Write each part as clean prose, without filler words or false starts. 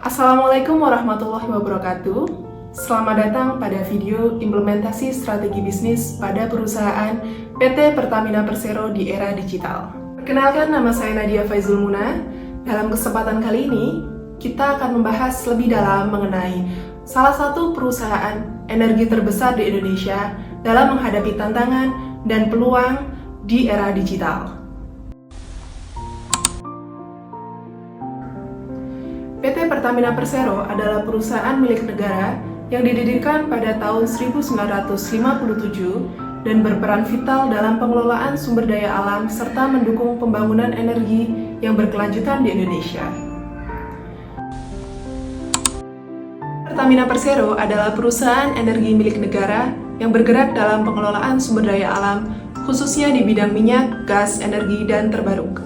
Assalamualaikum warahmatullahi wabarakatuh. Selamat datang pada video implementasi strategi bisnis pada perusahaan PT Pertamina Persero di era digital. Perkenalkan, nama saya Nadia Faizul Muna. Dalam kesempatan kali ini, kita akan membahas lebih dalam mengenai salah satu perusahaan energi terbesar di Indonesia dalam menghadapi tantangan dan peluang di era digital. PT Pertamina Persero adalah perusahaan milik negara yang didirikan pada tahun 1957 dan berperan vital dalam pengelolaan sumber daya alam serta mendukung pembangunan energi yang berkelanjutan di Indonesia. Pertamina Persero adalah perusahaan energi milik negara yang bergerak dalam pengelolaan sumber daya alam, khususnya di bidang minyak, gas, energi, dan terbarukan.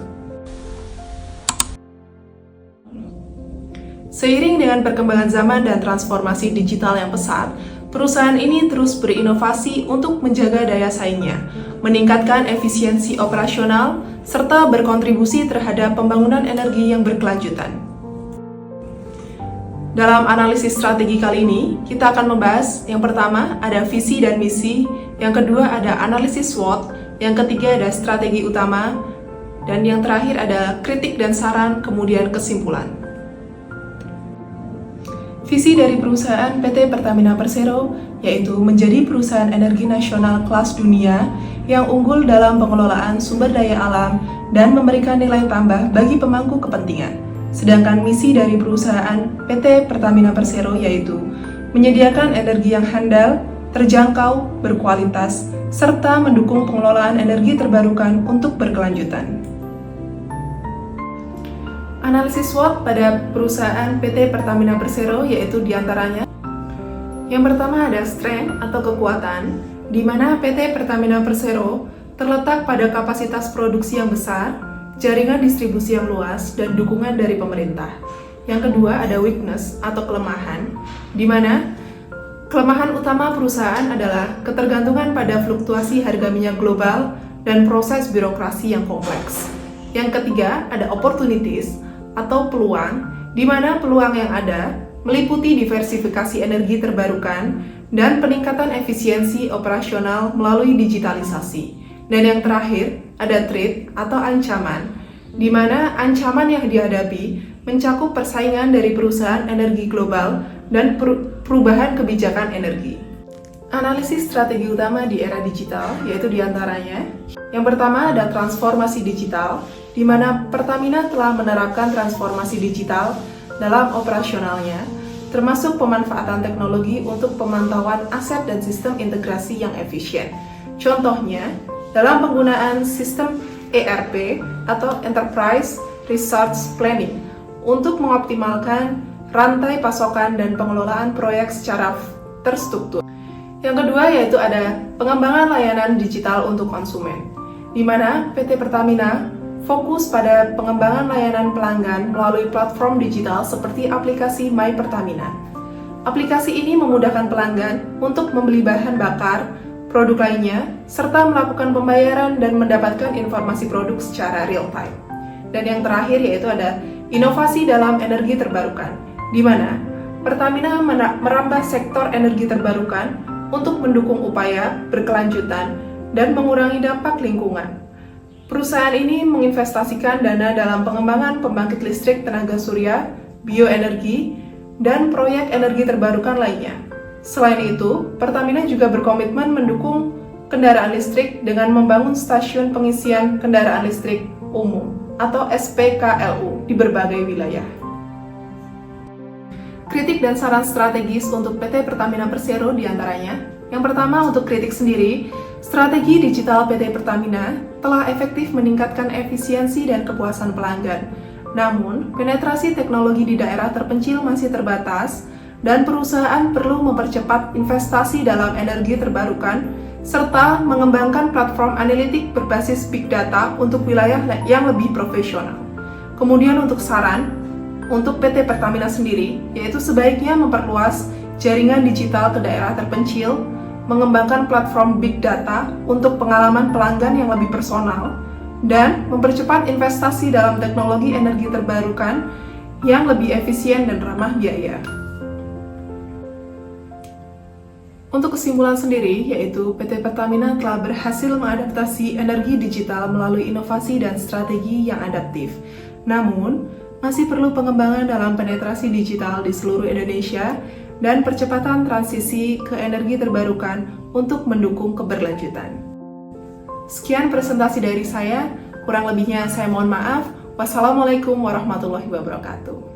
Seiring dengan perkembangan zaman dan transformasi digital yang pesat, perusahaan ini terus berinovasi untuk menjaga daya saingnya, meningkatkan efisiensi operasional, serta berkontribusi terhadap pembangunan energi yang berkelanjutan. Dalam analisis strategi kali ini, kita akan membahas yang pertama ada visi dan misi, yang kedua ada analisis SWOT, yang ketiga ada strategi utama, dan yang terakhir ada kritik dan saran, kemudian kesimpulan. Visi dari perusahaan PT Pertamina Persero yaitu menjadi perusahaan energi nasional kelas dunia yang unggul dalam pengelolaan sumber daya alam dan memberikan nilai tambah bagi pemangku kepentingan. Sedangkan misi dari perusahaan PT Pertamina Persero yaitu menyediakan energi yang handal, terjangkau, berkualitas, serta mendukung pengelolaan energi terbarukan untuk berkelanjutan. Analisis SWOT pada perusahaan PT Pertamina Persero yaitu diantaranya yang pertama ada strength atau kekuatan, di mana PT Pertamina Persero terletak pada kapasitas produksi yang besar, jaringan distribusi yang luas, dan dukungan dari pemerintah. Yang kedua ada weakness atau kelemahan, di mana kelemahan utama perusahaan adalah ketergantungan pada fluktuasi harga minyak global dan proses birokrasi yang kompleks. Yang ketiga ada opportunities atau peluang, di mana peluang yang ada meliputi diversifikasi energi terbarukan dan peningkatan efisiensi operasional melalui digitalisasi. Dan yang terakhir, ada threat atau ancaman, di mana ancaman yang dihadapi mencakup persaingan dari perusahaan energi global dan perubahan kebijakan energi. Analisis strategi utama di era digital yaitu diantaranya yang pertama ada transformasi digital, di mana Pertamina telah menerapkan transformasi digital dalam operasionalnya, termasuk pemanfaatan teknologi untuk pemantauan aset dan sistem integrasi yang efisien. Contohnya, dalam penggunaan sistem ERP atau Enterprise Resource Planning untuk mengoptimalkan rantai pasokan dan pengelolaan proyek secara terstruktur. Yang kedua yaitu ada pengembangan layanan digital untuk konsumen, di mana PT Pertamina fokus pada pengembangan layanan pelanggan melalui platform digital seperti aplikasi My Pertamina. Aplikasi ini memudahkan pelanggan untuk membeli bahan bakar, produk lainnya, serta melakukan pembayaran dan mendapatkan informasi produk secara real time. Dan yang terakhir yaitu ada inovasi dalam energi terbarukan, di mana Pertamina merambah sektor energi terbarukan untuk mendukung upaya berkelanjutan dan mengurangi dampak lingkungan. Perusahaan ini menginvestasikan dana dalam pengembangan pembangkit listrik tenaga surya, bioenergi, dan proyek energi terbarukan lainnya. Selain itu, Pertamina juga berkomitmen mendukung kendaraan listrik dengan membangun stasiun pengisian kendaraan listrik umum atau SPKLU di berbagai wilayah. Kritik dan saran strategis untuk PT Pertamina Persero diantaranya. Yang pertama untuk kritik sendiri, strategi digital PT Pertamina telah efektif meningkatkan efisiensi dan kepuasan pelanggan. Namun, penetrasi teknologi di daerah terpencil masih terbatas dan perusahaan perlu mempercepat investasi dalam energi terbarukan serta mengembangkan platform analitik berbasis big data untuk wilayah yang lebih profesional. Kemudian untuk saran, untuk PT Pertamina sendiri, yaitu sebaiknya memperluas jaringan digital ke daerah terpencil, mengembangkan platform big data untuk pengalaman pelanggan yang lebih personal, dan mempercepat investasi dalam teknologi energi terbarukan yang lebih efisien dan ramah biaya. Untuk kesimpulan sendiri, yaitu PT Pertamina telah berhasil mengadaptasi energi digital melalui inovasi dan strategi yang adaptif. Namun, masih perlu pengembangan dalam penetrasi digital di seluruh Indonesia dan percepatan transisi ke energi terbarukan untuk mendukung keberlanjutan. Sekian presentasi dari saya, kurang lebihnya saya mohon maaf. Wassalamualaikum warahmatullahi wabarakatuh.